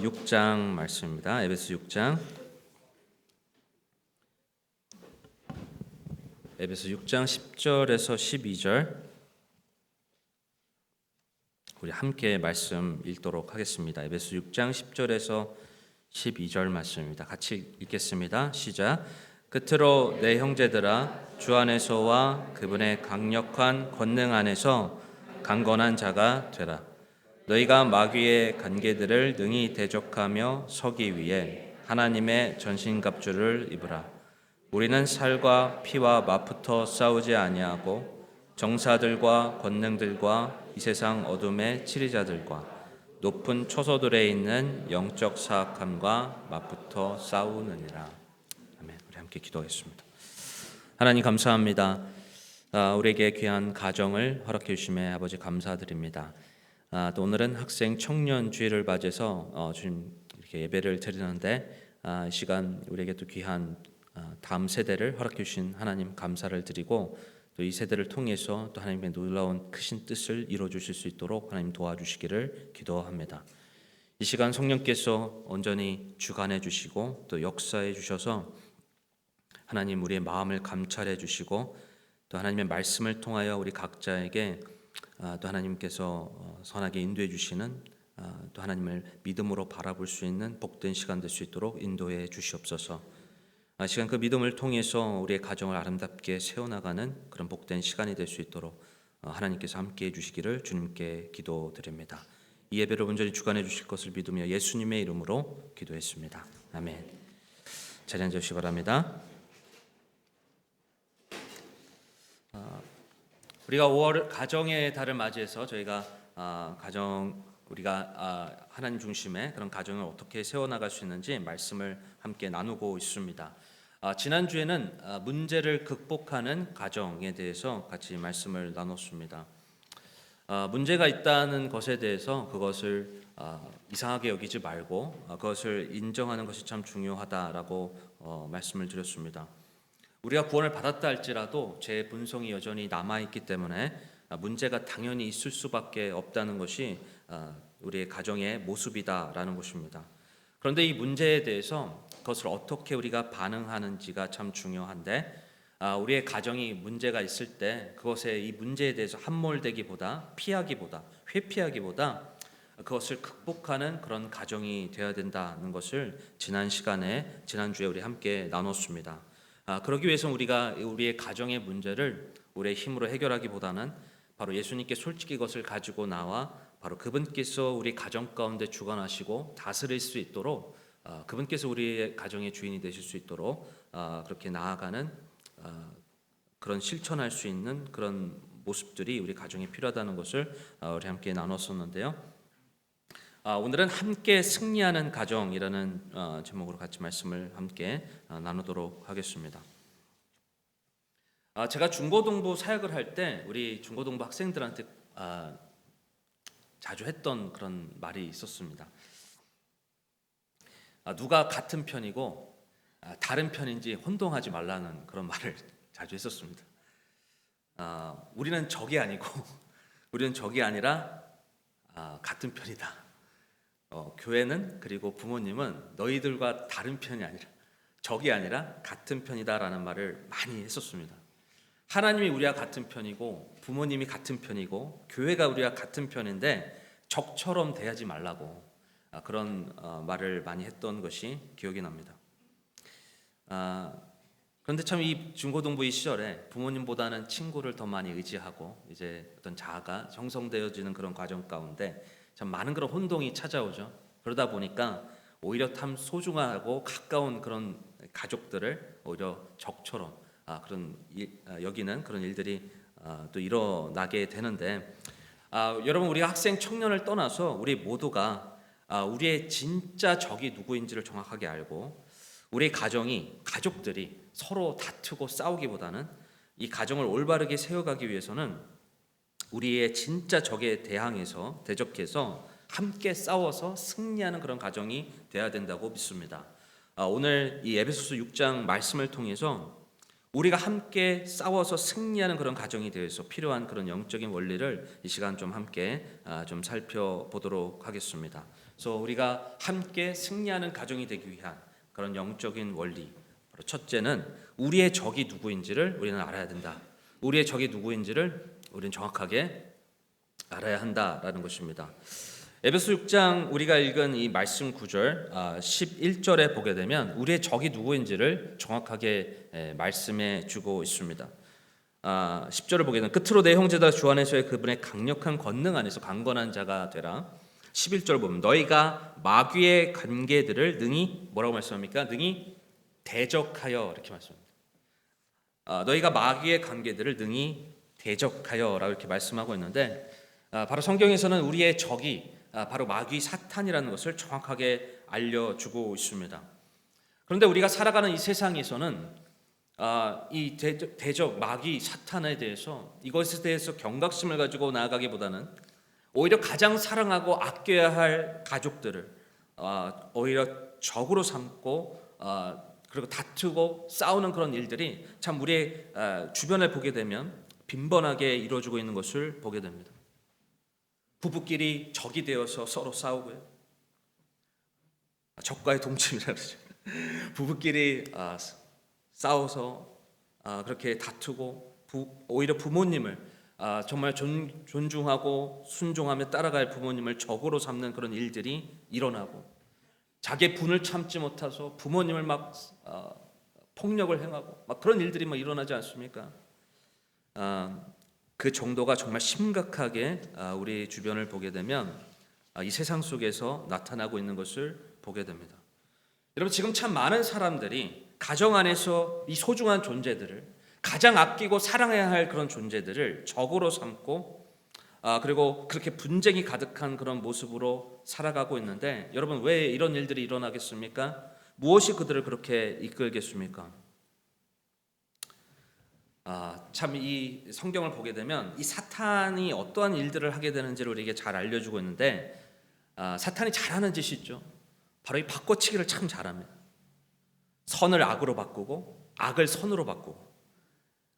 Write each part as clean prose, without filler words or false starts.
6장 말씀입니다. 에베소 6장 10절에서 12절 우리 함께 말씀 읽도록 하겠습니다. 에베소 6장 10절에서 12절 말씀입니다. 같이 읽겠습니다. 시작. 끝으로 내 형제들아, 주 안에서와 그분의 강력한 권능 안에서 강건한 자가 되라. 너희가 마귀의 관계들을 능히 대적하며 서기 위해 하나님의 전신갑주를 입으라. 우리는 살과 피와 맞붙어 싸우지 아니하고 정사들과 권능들과 이 세상 어둠의 치리자들과 높은 초소들에 있는 영적 사악함과 맞붙어 싸우느니라. 아멘. 우리 함께 기도하겠습니다. 하나님 감사합니다. 우리에게 귀한 가정을 허락해 주심에 아버지 감사드립니다. 또 오늘은 학생 청년 주일을 맞이해서 주님 이렇게 예배를 드리는데 이 시간 우리에게 또 귀한 다음 세대를 허락해 주신 하나님 감사를 드리고 또 이 세대를 통해서 또 하나님의 놀라운 크신 뜻을 이루어 주실 수 있도록 하나님 도와주시기를 기도합니다. 이 시간 성령께서 온전히 주관해 주시고 또 역사해 주셔서 하나님 우리의 마음을 감찰해 주시고 또 하나님의 말씀을 통하여 우리 각자에게 또 하나님께서 선하게 인도해 주시는 또 하나님을 믿음으로 바라볼 수 있는 복된 시간 될 수 있도록 인도해 주시옵소서. 시간 그 믿음을 통해서 우리의 가정을 아름답게 세워나가는 그런 복된 시간이 될 수 있도록 하나님께서 함께해 주시기를 주님께 기도드립니다. 이 예배를 온전히 주관해 주실 것을 믿으며 예수님의 이름으로 기도했습니다. 아멘. 자리 앉으시기 바랍니다. 우리가 5월 가정의 달을 맞이해서 저희가 우리가 하나님 중심의 그런 가정을 어떻게 세워나갈 수 있는지 말씀을 함께 나누고 있습니다. 지난주에는 문제를 극복하는 가정에 대해서 같이 말씀을 나눴습니다. 문제가 있다는 것에 대해서 그것을 이상하게 여기지 말고 그것을 인정하는 것이 참 중요하다라고 말씀을 드렸습니다. 우리가 구원을 받았다 할지라도 죄의 본성이 여전히 남아있기 때문에 문제가 당연히 있을 수밖에 없다는 것이 우리의 가정의 모습이다라는 것입니다. 그런데 이 문제에 대해서 그것을 어떻게 우리가 반응하는지가 참 중요한데 우리의 가정이 문제가 있을 때 그것에 이 문제에 대해서 함몰되기보다 피하기보다 회피하기보다 그것을 극복하는 그런 가정이 되어야 된다는 것을 지난주에 우리 함께 나눴습니다. 그러기 위해서 우리가 우리의 가정의 문제를 우리의 힘으로 해결하기보다는 바로 예수님께 솔직히 그것을 가지고 나와 바로 그분께서 우리 가정 가운데 주관하시고 다스릴 수 있도록 그분께서 우리의 가정의 주인이 되실 수 있도록 그렇게 나아가는 그런 실천할 수 있는 그런 모습들이 우리 가정에 필요하다는 것을 우리 함께 나눴었는데요. 오늘은 함께 승리하는 가정이라는 제목으로 같이 말씀을 함께 나누도록 하겠습니다. 제가 중고등부 사역을 할 때 우리 중고등부 학생들한테 자주 했던 그런 말이 있었습니다. 누가 같은 편이고 다른 편인지 혼동하지 말라는 그런 말을 자주 했었습니다. 우리는 적이 아니고 우리는 적이 아니라 같은 편이다. 교회는 그리고 부모님은 너희들과 다른 편이 아니라 적이 아니라 같은 편이다라는 말을 많이 했었습니다. 하나님이 우리와 같은 편이고 부모님이 같은 편이고 교회가 우리와 같은 편인데 적처럼 대하지 말라고 그런 말을 많이 했던 것이 기억이 납니다. 그런데 참 이 중고등부 이 시절에 부모님보다는 친구를 더 많이 의지하고 이제 어떤 자아가 형성되어지는 그런 과정 가운데 참 많은 그런 혼동이 찾아오죠. 그러다 보니까 오히려 참 소중하고 가까운 그런 가족들을 오히려 적처럼 여기는 그런 일들이 또 일어나게 되는데 여러분 우리가 학생 청년을 떠나서 우리 모두가 우리의 진짜 적이 누구인지를 정확하게 알고 우리 가족들이 서로 다투고 싸우기보다는 이 가정을 올바르게 세워가기 위해서는 우리의 진짜 적에 대적해서 함께 싸워서 승리하는 그런 가정이 되어야 된다고 믿습니다. 오늘 이 에베소서 6장 말씀을 통해서 우리가 함께 싸워서 승리하는 그런 가정이 되어서 필요한 그런 영적인 원리를 이 시간 좀 함께 좀 살펴보도록 하겠습니다. 그래서 우리가 함께 승리하는 가정이 되기 위한 그런 영적인 원리, 바로 첫째는 우리의 적이 누구인지를 우리는 알아야 된다. 우리의 적이 누구인지를 우리는 정확하게 알아야 한다라는 것입니다. 에베소 6장 우리가 읽은 이 말씀 구절 11절에 보게 되면 우리의 적이 누구인지를 정확하게 말씀해 주고 있습니다. 10절을 보게 되면 끝으로 내 형제다 주 안에서의 그분의 강력한 권능 안에서 강건한 자가 되라. 11절 보면 너희가 마귀의 관계들을 능히 뭐라고 말씀합니까? 능히 대적하여 이렇게 말씀합니다. 너희가 마귀의 관계들을 능히 대적하여라고 이렇게 말씀하고 있는데 바로 성경에서는 우리의 적이 바로 마귀 사탄이라는 것을 정확하게 알려주고 있습니다. 그런데 우리가 살아가는 이 세상에서는 이 대적 마귀 사탄에 대해서 이것에 대해서 경각심을 가지고 나아가기보다는 오히려 가장 사랑하고 아껴야 할 가족들을 오히려 적으로 삼고 그리고 다투고 싸우는 그런 일들이 참 우리의 주변을 보게 되면 빈번하게 이루어지고 있는 것을 보게 됩니다. 부부끼리 적이 되어서 서로 싸우고요. 적과의 동침이라고 그러죠. 부부끼리 싸워서 그렇게 다투고 오히려 부모님을 정말 존중하고 순종하며 따라갈 부모님을 적으로 삼는 그런 일들이 일어나고 자기의 분을 참지 못해서 부모님을 막 폭력을 행하고 막 그런 일들이 막 일어나지 않습니까? 그 정도가 정말 심각하게 우리 주변을 보게 되면 이 세상 속에서 나타나고 있는 것을 보게 됩니다. 여러분 지금 참 많은 사람들이 가정 안에서 이 소중한 존재들을 가장 아끼고 사랑해야 할 그런 존재들을 적으로 삼고 그리고 그렇게 분쟁이 가득한 그런 모습으로 살아가고 있는데 여러분 왜 이런 일들이 일어나겠습니까? 무엇이 그들을 그렇게 이끌겠습니까? 참 이 성경을 보게 되면 이 사탄이 어떠한 일들을 하게 되는지를 우리에게 잘 알려주고 있는데 사탄이 잘하는 짓이 있죠. 바로 이 바꿔치기를 참 잘합니다. 선을 악으로 바꾸고 악을 선으로 바꾸고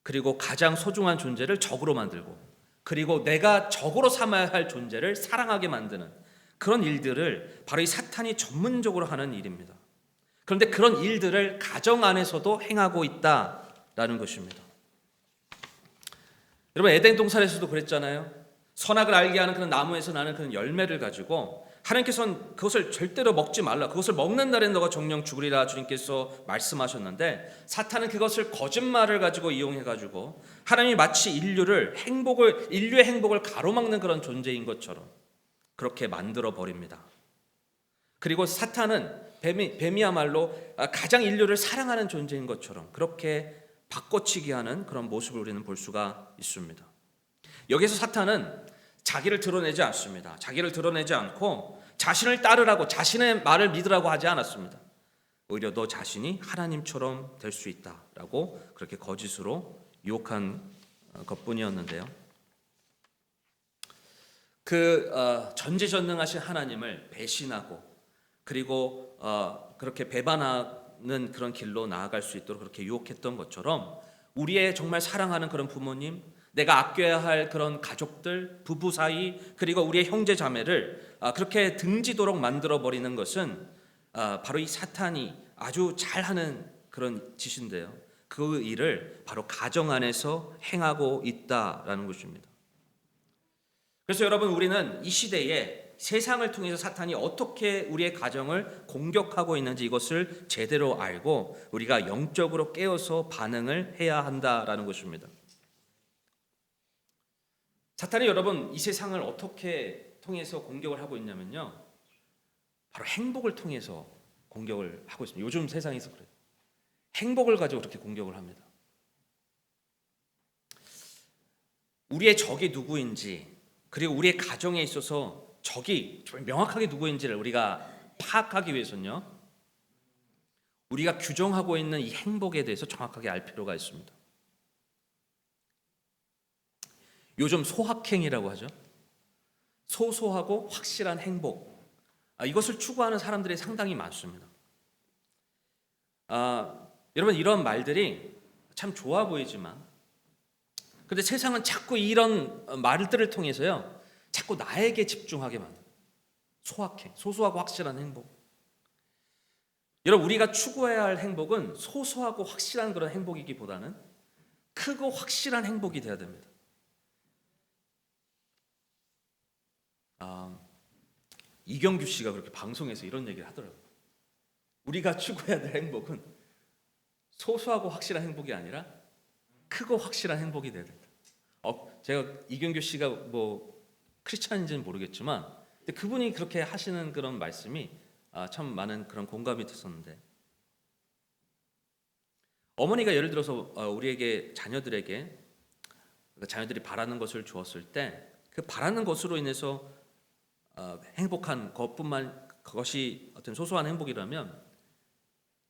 그리고 가장 소중한 존재를 적으로 만들고 그리고 내가 적으로 삼아야 할 존재를 사랑하게 만드는 그런 일들을 바로 이 사탄이 전문적으로 하는 일입니다. 그런데 그런 일들을 가정 안에서도 행하고 있다라는 것입니다. 여러분 에덴 동산에서도 그랬잖아요. 선악을 알게 하는 그런 나무에서 나는 그런 열매를 가지고 하나님께서는 그것을 절대로 먹지 말라. 그것을 먹는 날엔 너가 정령 죽으리라 주님께서 말씀하셨는데 사탄은 그것을 거짓말을 가지고 이용해 가지고 하나님이 마치 인류의 행복을 가로막는 그런 존재인 것처럼 그렇게 만들어 버립니다. 그리고 사탄은 뱀이야말로 가장 인류를 사랑하는 존재인 것처럼 그렇게 바꿔치기 하는 그런 모습을 우리는 볼 수가 있습니다. 여기서 사탄은 자기를 드러내지 않습니다. 자기를 드러내지 않고 자신을 따르라고 자신의 말을 믿으라고 하지 않았습니다. 오히려 너 자신이 하나님처럼 될 수 있다라고 그렇게 거짓으로 유혹한 것뿐이었는데요. 그 전지전능하신 하나님을 배신하고 그리고 그렇게 배반하는 그런 길로 나아갈 수 있도록 그렇게 유혹했던 것처럼 우리의 정말 사랑하는 그런 부모님, 내가 아껴야 할 그런 가족들, 부부 사이 그리고 우리의 형제 자매를 그렇게 등지도록 만들어 버리는 것은 바로 이 사탄이 아주 잘하는 그런 짓인데요. 그 일을 바로 가정 안에서 행하고 있다라는 것입니다. 그래서 여러분 우리는 이 시대에 세상을 통해서 사탄이 어떻게 우리의 가정을 공격하고 있는지 이것을 제대로 알고 우리가 영적으로 깨어서 반응을 해야 한다라는 것입니다. 사탄이 여러분 이 세상을 어떻게 통해서 공격을 하고 있냐면요. 바로 행복을 통해서 공격을 하고 있습니다. 요즘 세상에서 그래요. 행복을 가지고 그렇게 공격을 합니다. 우리의 적이 누구인지 그리고 우리의 가정에 있어서 적이 명확하게 누구인지를 우리가 파악하기 위해서는요. 우리가 규정하고 있는 이 행복에 대해서 정확하게 알 필요가 있습니다. 요즘 소확행이라고 하죠. 소소하고 확실한 행복. 이것을 추구하는 사람들이 상당히 많습니다. 여러분 이런 말들이 참 좋아 보이지만 그런데 세상은 자꾸 이런 말들을 통해서요. 자꾸 나에게 집중하게 만듭니다. 소소하고 확실한 행복. 여러분, 우리가 추구해야 할 행복은 소소하고 확실한 그런 행복이기보다는 크고 확실한 행복이 되어야 됩니다. 이경규 씨가 그렇게 방송에서 이런 얘기를 하더라고요. 우리가 추구해야 될 행복은 소소하고 확실한 행복이 아니라 크고 확실한 행복이 되어야 된다. 제가 이경규 씨가 뭐 크리스찬인지는 모르겠지만 근데 그분이 그렇게 하시는 그런 말씀이 참 많은 그런 공감이 됐었는데, 어머니가 예를 들어서 우리에게 자녀들에게 자녀들이 바라는 것을 주었을 때 그 바라는 것으로 인해서 행복한 그것이 어떤 소소한 행복이라면,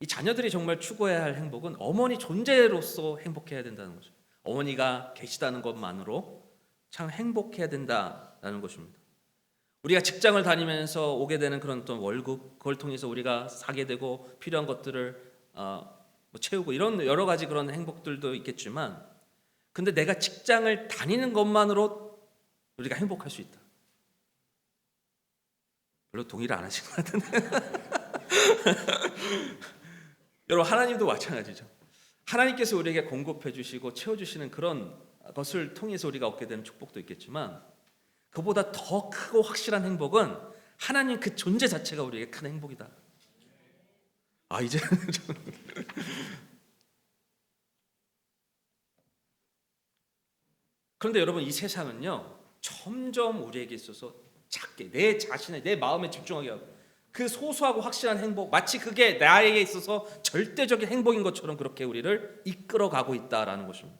이 자녀들이 정말 추구해야 할 행복은 어머니 존재로서 행복해야 된다는 거죠. 어머니가 계시다는 것만으로 참 행복해야 된다는 것입니다. 우리가 직장을 다니면서 오게 되는 그런 어떤 월급, 그걸 통해서 우리가 사게 되고 필요한 것들을 채우고 이런 여러 가지 그런 행복들도 있겠지만, 근데 내가 직장을 다니는 것만으로 우리가 행복할 수 있다. 별로 동의를 안 하신 것 같은데. 여러분, 하나님도 마찬가지죠. 하나님께서 우리에게 공급해 주시고 채워 주시는 그런 것을 통해서 우리가 얻게 되는 축복도 있겠지만, 그보다 더 크고 확실한 행복은 하나님 그 존재 자체가 우리에게 큰 행복이다. 이제 그런데 여러분, 이 세상은요 점점 우리에게 있어서 작게 내 마음에 집중하게 하고, 그 소소하고 확실한 행복, 마치 그게 나에게 있어서 절대적인 행복인 것처럼 그렇게 우리를 이끌어가고 있다라는 것입니다.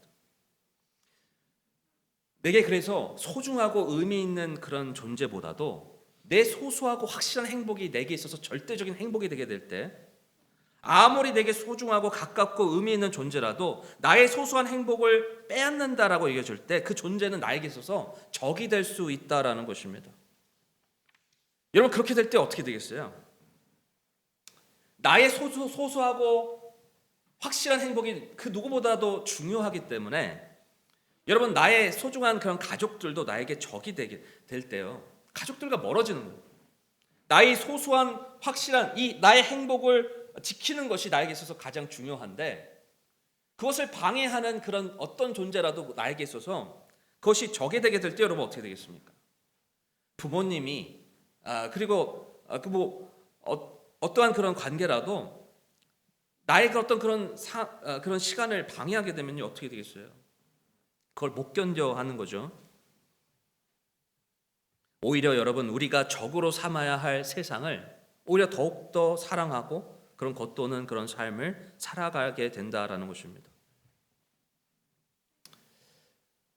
내게 그래서 소중하고 의미 있는 그런 존재보다도 내 소소하고 확실한 행복이 내게 있어서 절대적인 행복이 되게 될 때, 아무리 내게 소중하고 가깝고 의미 있는 존재라도 나의 소소한 행복을 빼앗는다라고 얘기해줄 때 그 존재는 나에게 있어서 적이 될 수 있다라는 것입니다. 여러분, 그렇게 될 때 어떻게 되겠어요? 나의 소소하고 확실한 행복이 그 누구보다도 중요하기 때문에, 여러분, 나의 소중한 그런 가족들도 나에게 적이 될 때요, 가족들과 멀어지는 거예요. 나의 소소한 확실한 이 나의 행복을 지키는 것이 나에게 있어서 가장 중요한데, 그것을 방해하는 그런 어떤 존재라도 나에게 있어서 그것이 적이 되게 될 때 여러분 어떻게 되겠습니까? 부모님이 그리고 어떠한 그런 관계라도 나의 어떤 그런 시간을 방해하게 되면요 어떻게 되겠어요? 그걸 못 견뎌 하는 거죠. 오히려 여러분, 우리가 적으로 삼아야 할 세상을 오히려 더욱더 사랑하고 그런 겉도는 그런 삶을 살아가게 된다라는 것입니다.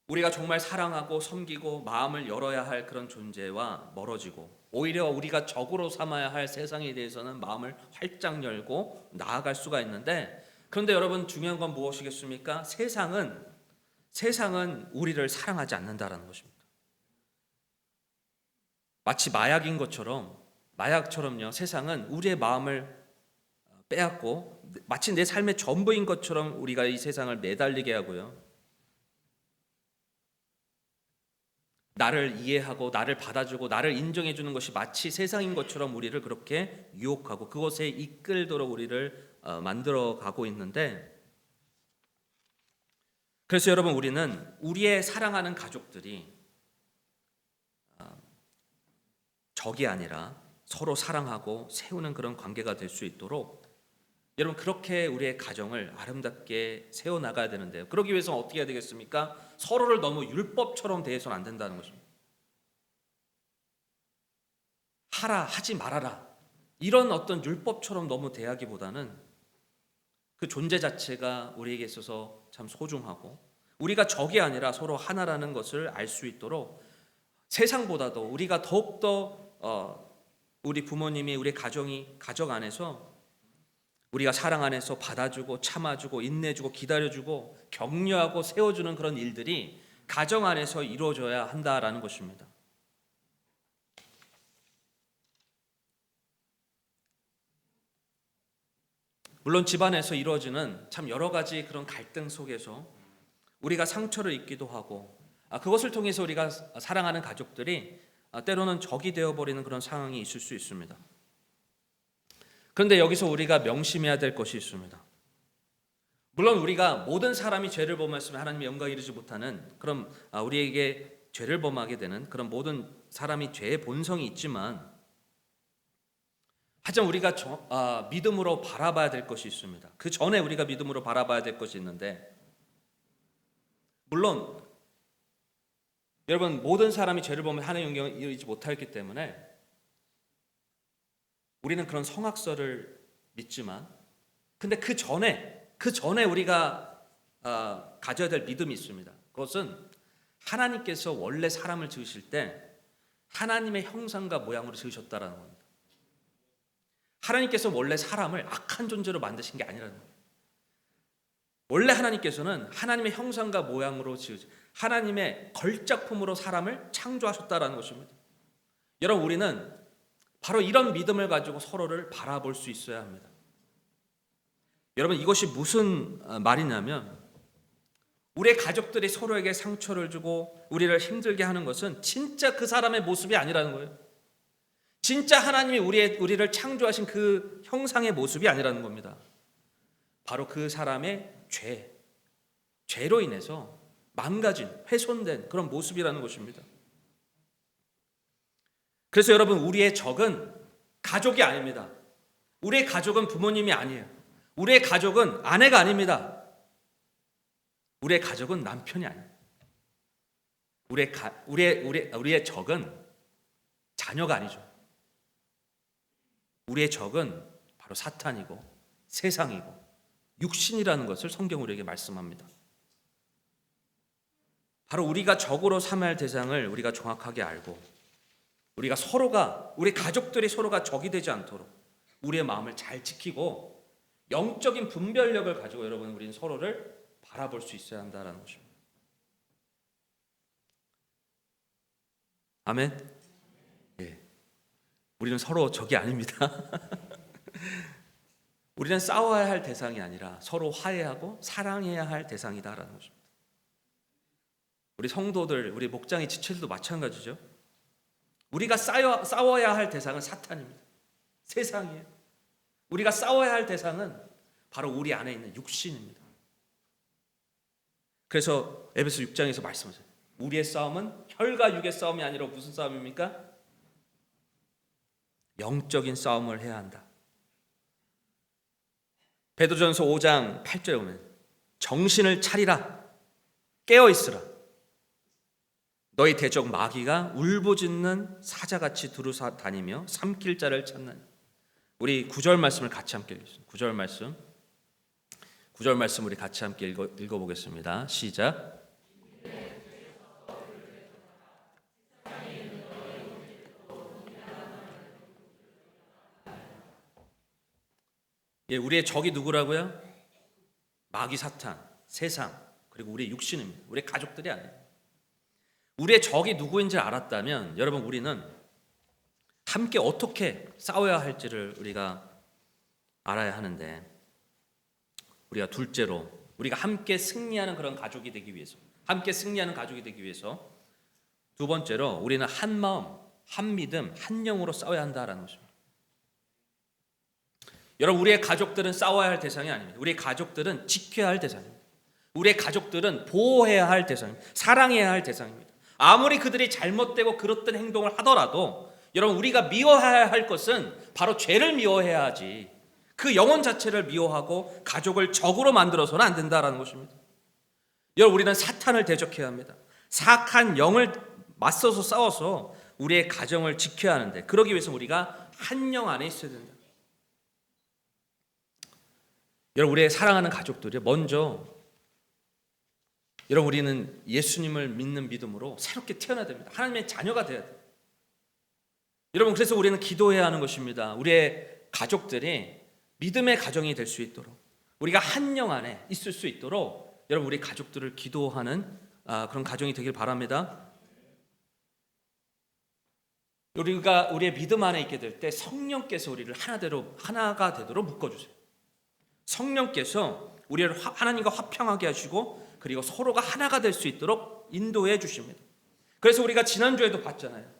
우리가 정말 사랑하고 섬기고 마음을 열어야 할 그런 존재와 멀어지고, 오히려 우리가 적으로 삼아야 할 세상에 대해서는 마음을 활짝 열고 나아갈 수가 있는데, 그런데 여러분, 중요한 건 무엇이겠습니까? 세상은 우리를 사랑하지 않는다라는 것입니다. 마치 마약처럼요, 세상은 우리의 마음을 빼앗고 마치 내 삶의 전부인 것처럼 우리가 이 세상을 매달리게 하고요, 나를 이해하고 나를 받아주고 나를 인정해 주는 것이 마치 세상인 것처럼 우리를 그렇게 유혹하고 그것에 이끌도록 우리를 만들어 가고 있는데, 그래서 여러분, 우리는 우리의 사랑하는 가족들이 적이 아니라 서로 사랑하고 세우는 그런 관계가 될 수 있도록 여러분, 그렇게 우리의 가정을 아름답게 세워나가야 되는데요, 그러기 위해서는 어떻게 해야 되겠습니까? 서로를 너무 율법처럼 대해서는 안 된다는 것입니다. 하지 말아라, 이런 어떤 율법처럼 너무 대하기보다는 그 존재 자체가 우리에게 있어서 참 소중하고 우리가 적이 아니라 서로 하나라는 것을 알 수 있도록 세상보다도 우리가 더욱더 우리 부모님이 우리 가정 안에서 우리가 사랑 안에서 받아주고 참아주고 인내주고 기다려주고 격려하고 세워주는 그런 일들이 가정 안에서 이루어져야 한다라는 것입니다. 물론 집안에서 이루어지는 참 여러 가지 그런 갈등 속에서 우리가 상처를 입기도 하고, 그것을 통해서 우리가 사랑하는 가족들이 때로는 적이 되어버리는 그런 상황이 있을 수 있습니다. 그런데 여기서 우리가 명심해야 될 것이 있습니다. 물론 우리가 모든 사람이 죄를 범했으면 하나님의 영광에 이르지 못하는 그런 우리에게 죄를 범하게 되는 그런 모든 사람이 죄의 본성이 있지만, 하지만 우리가 믿음으로 바라봐야 될 것이 있습니다. 그 전에 우리가 믿음으로 바라봐야 될 것이 있는데, 물론 여러분 모든 사람이 죄를 범하면 하나님의 영광에 이르지 못하기 때문에 우리는 그런 성악설을 믿지만, 근데 그 전에 우리가 가져야 될 믿음이 있습니다. 그것은 하나님께서 원래 사람을 지으실 때 하나님의 형상과 모양으로 지으셨다라는 겁니다. 하나님께서 원래 사람을 악한 존재로 만드신 게 아니라는 거예요. 원래 하나님께서는 하나님의 형상과 모양으로 지으신 하나님의 걸작품으로 사람을 창조하셨다라는 것입니다. 여러분, 우리는 바로 이런 믿음을 가지고 서로를 바라볼 수 있어야 합니다. 여러분, 이것이 무슨 말이냐면, 우리의 가족들이 서로에게 상처를 주고 우리를 힘들게 하는 것은 진짜 그 사람의 모습이 아니라는 거예요. 진짜 하나님이 우리를 창조하신 그 형상의 모습이 아니라는 겁니다. 바로 그 사람의 죄로 인해서 망가진, 훼손된 그런 모습이라는 것입니다. 그래서 여러분, 우리의 적은 가족이 아닙니다. 우리의 가족은 부모님이 아니에요. 우리의 가족은 아내가 아닙니다. 우리의 가족은 남편이 아니에요. 우리의 적은 자녀가 아니죠. 우리의 적은 바로 사탄이고 세상이고 육신이라는 것을 성경 우리에게 말씀합니다. 바로 우리가 적으로 삼아야 할 대상을 우리가 정확하게 알고, 우리 가족들이 서로가 적이 되지 않도록 우리의 마음을 잘 지키고 영적인 분별력을 가지고 여러분, 우리는 서로를 바라볼 수 있어야 한다는 것입니다. 아멘. 예. 우리는 서로 적이 아닙니다. 우리는 싸워야 할 대상이 아니라 서로 화해하고 사랑해야 할 대상이다라는 것입니다. 우리 성도들, 우리 목장의 지체들도 마찬가지죠. 우리가 싸워야 할 대상은 사탄입니다. 세상이에요. 우리가 싸워야 할 대상은 바로 우리 안에 있는 육신입니다. 그래서 에베소 6장에서 말씀하세요. 우리의 싸움은 혈과 육의 싸움이 아니라 무슨 싸움입니까? 영적인 싸움을 해야 한다. 베드로전서 5장 8절에 보면 정신을 차리라, 깨어 있으라. 너희 대적 마귀가 울부짖는 사자같이 두루사 다니며 삼킬 자를 찾나니. 우리 9절 말씀을 같이 함께 읽겠습니다. 9절 말씀 우리 같이 함께 읽어보겠습니다. 시작. 예, 우리의 적이 누구라고요? 마귀, 사탄, 세상, 그리고 우리의 육신입니다. 우리의 가족들이 아니에요. 우리의 적이 누구인지 알았다면 여러분, 우리는 함께 어떻게 싸워야 할지를 우리가 알아야 하는데, 우리가 둘째로 우리가 함께 승리하는 그런 가족이 되기 위해서, 두 번째로 우리는 한 마음, 한 믿음, 한 영으로 싸워야 한다라는 것입니다. 여러분, 우리의 가족들은 싸워야 할 대상이 아닙니다. 우리의 가족들은 지켜야 할 대상입니다. 우리의 가족들은 보호해야 할 대상입니다. 사랑해야 할 대상입니다. 아무리 그들이 잘못되고 그릇된 행동을 하더라도 여러분, 우리가 미워해야 할 것은 바로 죄를 미워해야 하지, 그 영혼 자체를 미워하고 가족을 적으로 만들어서는 안 된다라는 것입니다. 여러분, 우리는 사탄을 대적해야 합니다. 사악한 영을 맞서서 싸워서 우리의 가정을 지켜야 하는데, 그러기 위해서 우리가 한 영 안에 있어야 된다. 여러분, 우리의 사랑하는 가족들이 먼저, 여러분, 우리는 예수님을 믿는 믿음으로 새롭게 태어나야 됩니다. 하나님의 자녀가 돼야 돼요. 여러분, 그래서 우리는 기도해야 하는 것입니다. 우리의 가족들이 믿음의 가정이 될 수 있도록, 우리가 한 영 안에 있을 수 있도록 여러분, 우리 가족들을 기도하는 그런 가정이 되길 바랍니다. 우리가 우리의 믿음 안에 있게 될 때 성령께서 우리를 하나가 되도록 묶어주세요. 성령께서 우리를 하나님과 화평하게 하시고, 그리고 서로가 하나가 될 수 있도록 인도해 주십니다. 그래서 우리가 지난주에도 봤잖아요.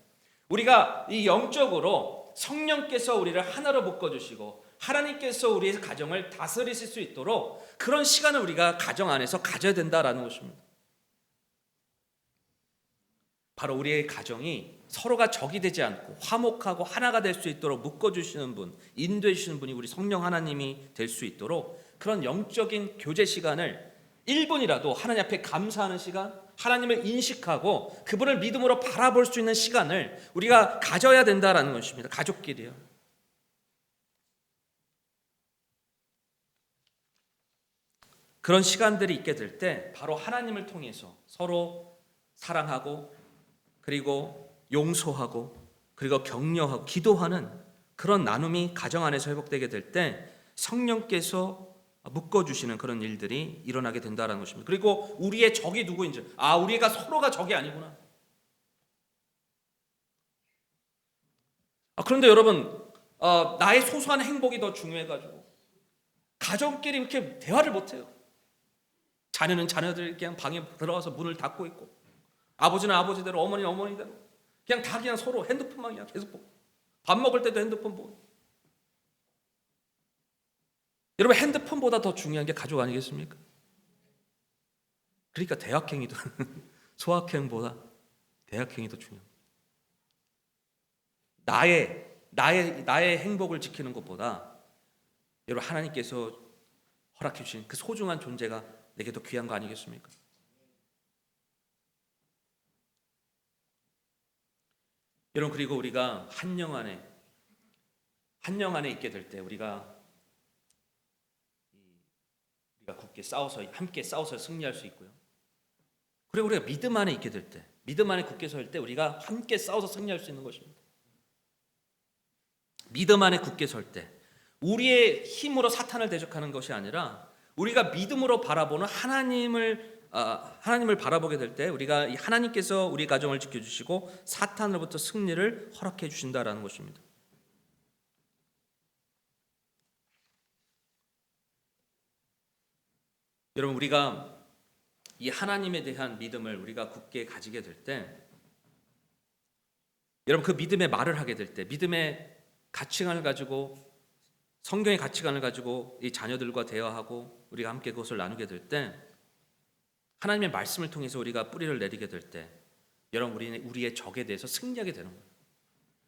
우리가 이 영적으로 성령께서 우리를 하나로 묶어주시고 하나님께서 우리의 가정을 다스리실 수 있도록 그런 시간을 우리가 가정 안에서 가져야 된다라는 것입니다. 바로 우리의 가정이 서로가 적이 되지 않고 화목하고 하나가 될 수 있도록 묶어주시는 분, 인도해 주시는 분이 우리 성령 하나님이 될 수 있도록 그런 영적인 교제 시간을 1분이라도 하나님 앞에 감사하는 시간, 하나님을 인식하고 그분을 믿음으로 바라볼 수 있는 시간을 우리가 가져야 된다라는 것입니다. 가족끼리요. 그런 시간들이 있게 될 때 바로 하나님을 통해서 서로 사랑하고 그리고 용서하고 그리고 격려하고 기도하는 그런 나눔이 가정 안에서 회복되게 될 때 성령께서 묶어주시는 그런 일들이 일어나게 된다는 것입니다. 그리고 우리의 적이 누구인지, 우리가 서로가 적이 아니구나. 그런데 여러분, 나의 소소한 행복이 더 중요해가지고 가족끼리 이렇게 대화를 못해요. 자녀는 자녀들 그냥 방에 들어가서 문을 닫고 있고, 아버지는 아버지대로, 어머니는 어머니대로 그냥 다 그냥 서로 핸드폰만 그냥 계속 보고, 밥 먹을 때도 핸드폰 보고. 여러분, 핸드폰보다 더 중요한 게 가족 아니겠습니까? 그러니까 대학행위도 소학행보다 대학행위 더 중요합니다. 나의 행복을 지키는 것보다 여러분 하나님께서 허락해 주신 그 소중한 존재가 내게 더 귀한 거 아니겠습니까? 여러분, 그리고 우리가 한 영 안에 있게 될 때 우리가 굳게 싸워서 함께 싸워서 승리할 수 있고요. 그리고 우리가 믿음 안에 있게 될 때, 믿음 안에 굳게 설 때 우리가 함께 싸워서 승리할 수 있는 것입니다. 믿음 안에 굳게 설 때 우리의 힘으로 사탄을 대적하는 것이 아니라 우리가 믿음으로 바라보는 하나님을 바라보게 될 때 우리가 하나님께서 우리 가정을 지켜주시고 사탄으로부터 승리를 허락해 주신다라는 것입니다. 여러분, 우리가 이 하나님에 대한 믿음을 우리가 굳게 가지게 될 때, 여러분 그 믿음의 말을 하게 될 때, 믿음의 가치관을 가지고 성경의 가치관을 가지고 이 자녀들과 대화하고 우리가 함께 그것을 나누게 될 때, 하나님의 말씀을 통해서 우리가 뿌리를 내리게 될 때, 여러분 우리의 적에 대해서 승리하게 되는 거예요.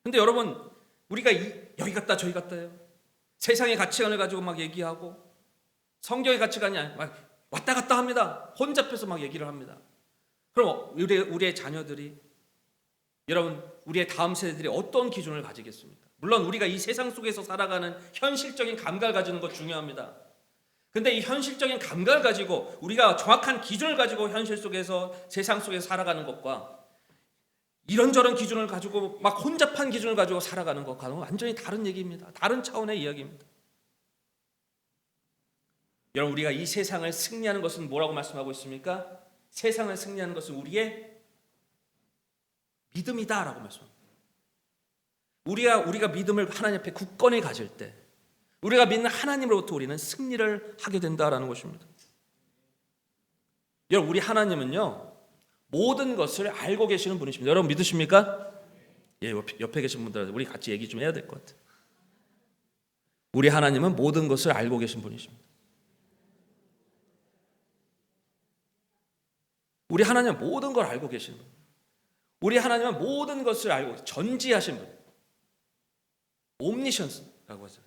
근데 여러분, 우리가 여기 갔다 저기 갔다요. 세상의 가치관을 가지고 막 얘기하고 성경의 가치관이 아니라 막 왔다 갔다 합니다. 혼잡해서 막 얘기를 합니다. 그럼 우리의 자녀들이, 여러분 우리의 다음 세대들이 어떤 기준을 가지겠습니까? 물론 우리가 이 세상 속에서 살아가는 현실적인 감각을 가지는 것 중요합니다. 근데 이 현실적인 감각을 가지고 우리가 정확한 기준을 가지고 현실 속에서 세상 속에서 살아가는 것과 이런저런 기준을 가지고 막 혼잡한 기준을 가지고 살아가는 것과는 완전히 다른 얘기입니다. 다른 차원의 이야기입니다. 여러분, 우리가 이 세상을 승리하는 것은 뭐라고 말씀하고 있습니까? 세상을 승리하는 것은 우리의 믿음이다라고 말씀합니다. 우리가 믿음을 하나님 앞에 굳건히 가질 때 우리가 믿는 하나님으로부터 우리는 승리를 하게 된다라는 것입니다. 여러분, 우리 하나님은요 모든 것을 알고 계시는 분이십니다. 여러분 믿으십니까? 예, 옆에 계신 분들한테 우리 같이 얘기 좀 해야 될 것 같아요. 우리 하나님은 모든 것을 알고 계신 분이십니다. 우리 하나님은 모든 걸 알고 계시는 분. 우리 하나님은 모든 것을 알고 전지하신 분. 옴니션스라고 하죠.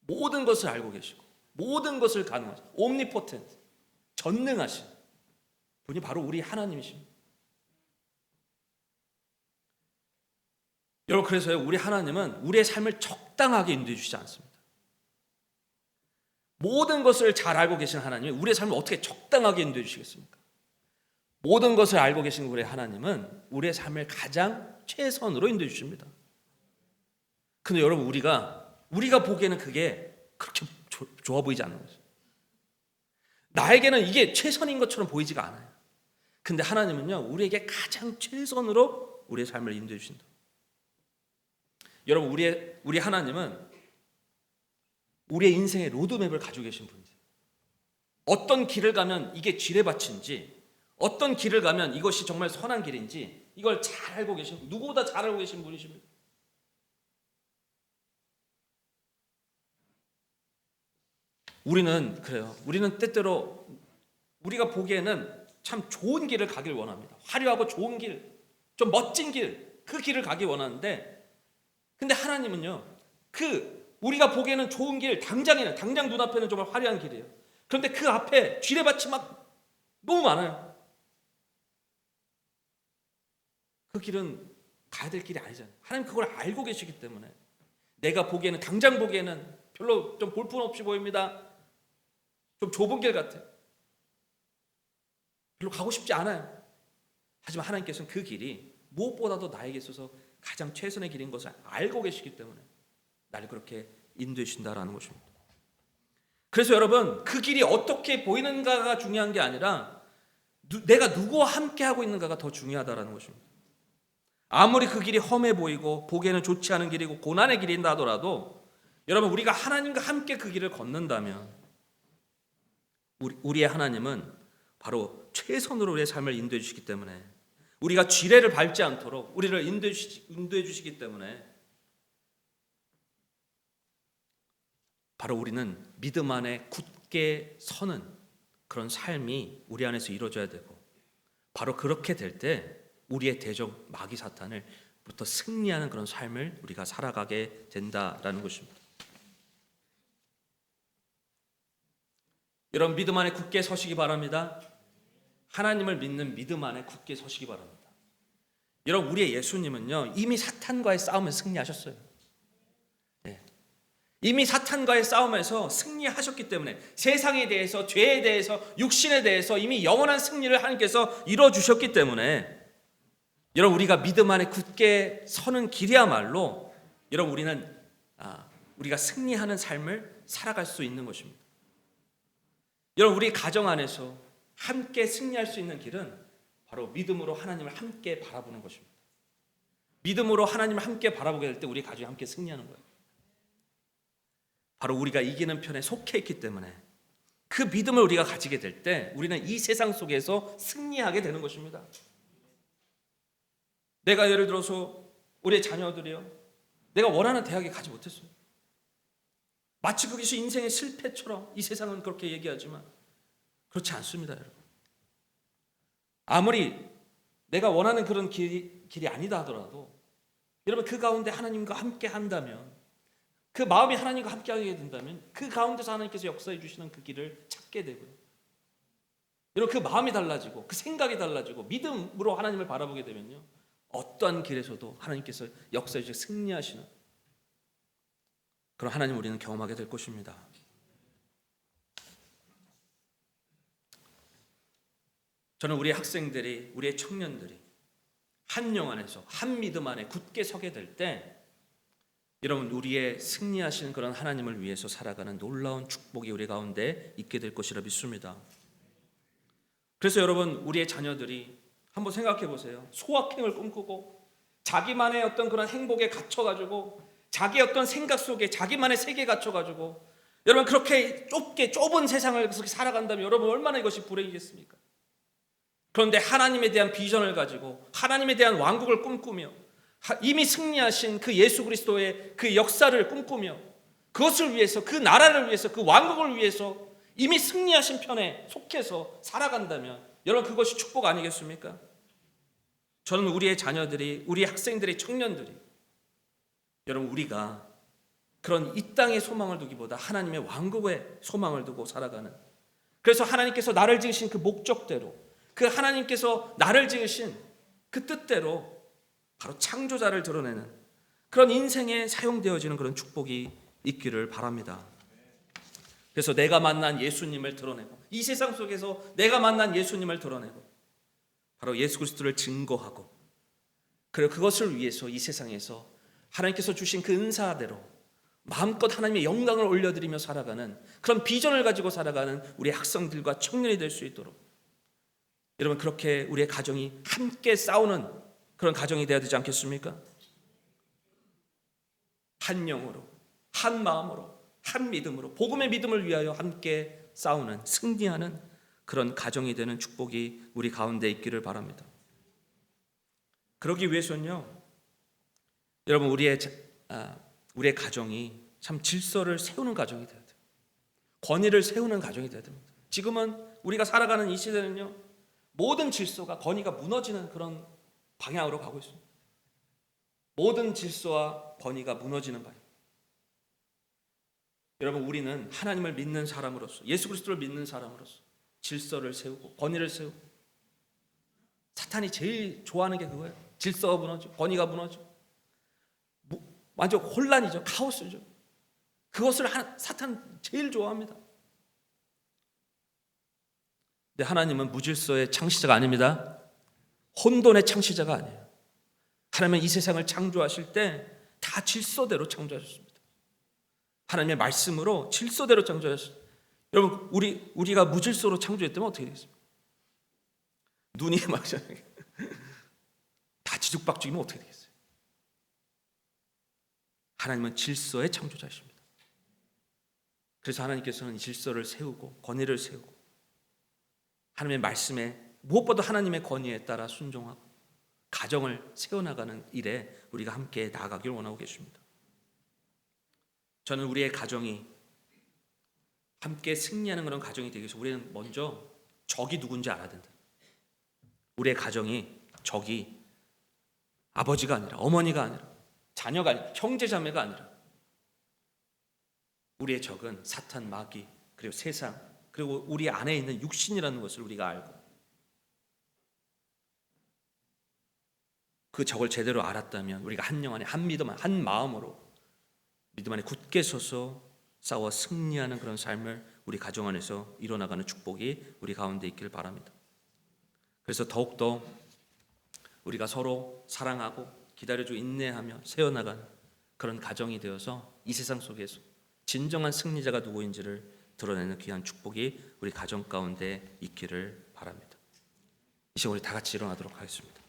모든 것을 알고 계시고 모든 것을 가능하신 옴니포텐트, 전능하신 분이 바로 우리 하나님이십니다. 여러분, 그래서요 우리 하나님은 우리의 삶을 적당하게 인도해 주시지 않습니다. 모든 것을 잘 알고 계신 하나님이 우리의 삶을 어떻게 적당하게 인도해 주시겠습니까? 모든 것을 알고 계신 우리 하나님은 우리의 삶을 가장 최선으로 인도해 주십니다. 근데 여러분, 우리가 보기에는 그게 그렇게 좋아 보이지 않는 거죠. 나에게는 이게 최선인 것처럼 보이지가 않아요. 근데 하나님은요 우리에게 가장 최선으로 우리의 삶을 인도해 주신다. 여러분, 우리 하나님은 우리의 인생의 로드맵을 가지고 계신 분이세요. 어떤 길을 가면 이게 지뢰밭인지, 어떤 길을 가면 이것이 정말 선한 길인지 이걸 잘 알고 계신, 누구보다 잘 알고 계신 분이십니다. 우리는 그래요. 우리는 때때로 우리가 보기에는 참 좋은 길을 가길 원합니다. 화려하고 좋은 길, 좀 멋진 길, 그 길을 가길 원하는데, 근데 하나님은요, 우리가 보기에는 좋은 길, 당장 눈앞에는 정말 화려한 길이에요. 그런데 그 앞에 지뢰밭이 막 너무 많아요. 그 길은 가야 될 길이 아니잖아요. 하나님 그걸 알고 계시기 때문에, 내가 보기에는, 당장 보기에는 별로 좀 볼품없이 보입니다. 좀 좁은 길 같아요. 별로 가고 싶지 않아요. 하지만 하나님께서는 그 길이 무엇보다도 나에게 있어서 가장 최선의 길인 것을 알고 계시기 때문에 나를 그렇게 인도해 주신다라는 것입니다. 그래서 여러분, 그 길이 어떻게 보이는가가 중요한 게 아니라 내가 누구와 함께 하고 있는가가 더 중요하다라는 것입니다. 아무리 그 길이 험해 보이고 보기에는 좋지 않은 길이고 고난의 길인다 하더라도, 여러분, 우리가 하나님과 함께 그 길을 걷는다면 우리의 하나님은 바로 최선으로 우리의 삶을 인도해 주시기 때문에, 우리가 지뢰를 밟지 않도록 우리를 인도해 주시기 때문에, 바로 우리는 믿음 안에 굳게 서는 그런 삶이 우리 안에서 이루어져야 되고, 바로 그렇게 될 때 우리의 대적 마귀 사탄을 부터 승리하는 그런 삶을 우리가 살아가게 된다라는 것입니다. 여러분, 믿음 안에 굳게 서시기 바랍니다. 하나님을 믿는 믿음 안에 굳게 서시기 바랍니다. 여러분, 우리의 예수님은요, 이미 사탄과의 싸움에서 승리하셨어요. 네. 이미 사탄과의 싸움에서 승리하셨기 때문에, 세상에 대해서, 죄에 대해서, 육신에 대해서 이미 영원한 승리를 하나님께서 이루어주셨기 때문에, 여러분, 우리가 믿음 안에 굳게 서는 길이야말로, 여러분, 우리가 승리하는 삶을 살아갈 수 있는 것입니다. 여러분, 우리 가정 안에서 함께 승리할 수 있는 길은 바로 믿음으로 하나님을 함께 바라보는 것입니다. 믿음으로 하나님을 함께 바라보게 될 때 우리 가정이 함께 승리하는 거예요. 바로 우리가 이기는 편에 속해 있기 때문에, 그 믿음을 우리가 가지게 될 때 우리는 이 세상 속에서 승리하게 되는 것입니다. 내가 예를 들어서 우리 자녀들이요, 내가 원하는 대학에 가지 못했어요. 마치 그것이 인생의 실패처럼 이 세상은 그렇게 얘기하지만 그렇지 않습니다, 여러분. 아무리 내가 원하는 그런 길이 아니다 하더라도, 여러분, 그 가운데 하나님과 함께 한다면, 그 마음이 하나님과 함께 하게 된다면, 그 가운데서 하나님께서 역사해 주시는 그 길을 찾게 되고요. 여러분, 그 마음이 달라지고 그 생각이 달라지고 믿음으로 하나님을 바라보게 되면요, 어떠한 길에서도 하나님께서 역사해 주시고 승리하시는 그런 하나님 우리는 경험하게 될 것입니다. 저는 우리 학생들이, 우리의 청년들이 한 영 안에서, 한 믿음 안에 굳게 서게 될 때, 여러분, 우리의 승리하시는 그런 하나님을 위해서 살아가는 놀라운 축복이 우리 가운데 있게 될 것이라 믿습니다. 그래서 여러분, 우리의 자녀들이 한번 생각해 보세요. 소확행을 꿈꾸고 자기만의 어떤 그런 행복에 갇혀가지고, 자기의 어떤 생각 속에 자기만의 세계에 갇혀가지고, 여러분, 그렇게 좁은 세상을 살아간다면 여러분, 얼마나 이것이 불행이겠습니까? 그런데 하나님에 대한 비전을 가지고 하나님에 대한 왕국을 꿈꾸며, 이미 승리하신 그 예수 그리스도의 그 역사를 꿈꾸며, 그것을 위해서, 그 나라를 위해서, 그 왕국을 위해서 이미 승리하신 편에 속해서 살아간다면, 여러분, 그것이 축복 아니겠습니까? 저는 우리의 자녀들이, 우리 학생들이, 청년들이, 여러분, 우리가 그런 이 땅의 소망을 두기보다 하나님의 왕국의 소망을 두고 살아가는, 그래서 하나님께서 나를 지으신 그 목적대로, 그 하나님께서 나를 지으신 그 뜻대로 바로 창조자를 드러내는 그런 인생에 사용되어지는 그런 축복이 있기를 바랍니다. 그래서 내가 만난 예수님을 드러내고, 이 세상 속에서 내가 만난 예수님을 드러내고, 바로 예수 그리스도를 증거하고, 그리고 그것을 위해서 이 세상에서 하나님께서 주신 그 은사대로 마음껏 하나님의 영광을 올려드리며 살아가는 그런 비전을 가지고 살아가는 우리 학생들과 청년이 될 수 있도록, 여러분, 그렇게 우리의 가정이 함께 싸우는 그런 가정이 되어야 되지 않겠습니까? 한 영으로, 한 마음으로, 한 믿음으로, 복음의 믿음을 위하여 함께 싸우는, 승리하는 그런 가정이 되는 축복이 우리 가운데 있기를 바랍니다. 그러기 위해서는요, 여러분 우리의 가정이 참 질서를 세우는 가정이 돼야 돼요. 권위를 세우는 가정이 돼야 됩니다. 지금은 우리가 살아가는 이 시대는요, 모든 질서가 권위가 무너지는 그런 방향으로 가고 있습니다. 모든 질서와 권위가 무너지는 방향. 여러분, 우리는 하나님을 믿는 사람으로서, 예수 그리스도를 믿는 사람으로서 질서를 세우고 권위를 세우고, 사탄이 제일 좋아하는 게 그거예요. 질서가 무너지고 권위가 무너지고 완전 혼란이죠. 카오스죠. 그것을 사탄은 제일 좋아합니다. 근데 하나님은 무질서의 창시자가 아닙니다. 혼돈의 창시자가 아니에요. 하나님은 이 세상을 창조하실 때 다 질서대로 창조하셨습니다. 하나님의 말씀으로 질서대로 창조하셨습니다. 여러분, 우리가 무질서로 창조했다면 어떻게 되겠습니까? 눈이 막 다 지죽박죽이면 어떻게 되겠어요? 하나님은 질서의 창조자이십니다. 그래서 하나님께서는 이 질서를 세우고 권위를 세우고 하나님의 말씀에, 무엇보다 하나님의 권위에 따라 순종하고 가정을 세워나가는 일에 우리가 함께 나아가길 원하고 계십니다. 저는 우리의 가정이 함께 승리하는 그런 가정이 되기 위해서 우리는 먼저 적이 누군지 알아야 된다. 우리의 가정이 적이 아버지가 아니라, 어머니가 아니라, 자녀가 아니라, 형제 자매가 아니라 우리의 적은 사탄, 마귀, 그리고 세상, 그리고 우리 안에 있는 육신이라는 것을 우리가 알고 그 적을 제대로 알았다면 우리가 한 영 안에, 한 믿음 안에, 한 마음으로 믿음 안에 굳게 서서 싸워 승리하는 그런 삶을 우리 가정 안에서 이뤄나가는 축복이 우리 가운데 있기를 바랍니다. 그래서 더욱더 우리가 서로 사랑하고 기다려주고 인내하며 세워나가는 그런 가정이 되어서 이 세상 속에서 진정한 승리자가 누구인지를 드러내는 귀한 축복이 우리 가정 가운데 있기를 바랍니다. 이 시간 우리 다 같이 일어나도록 하겠습니다.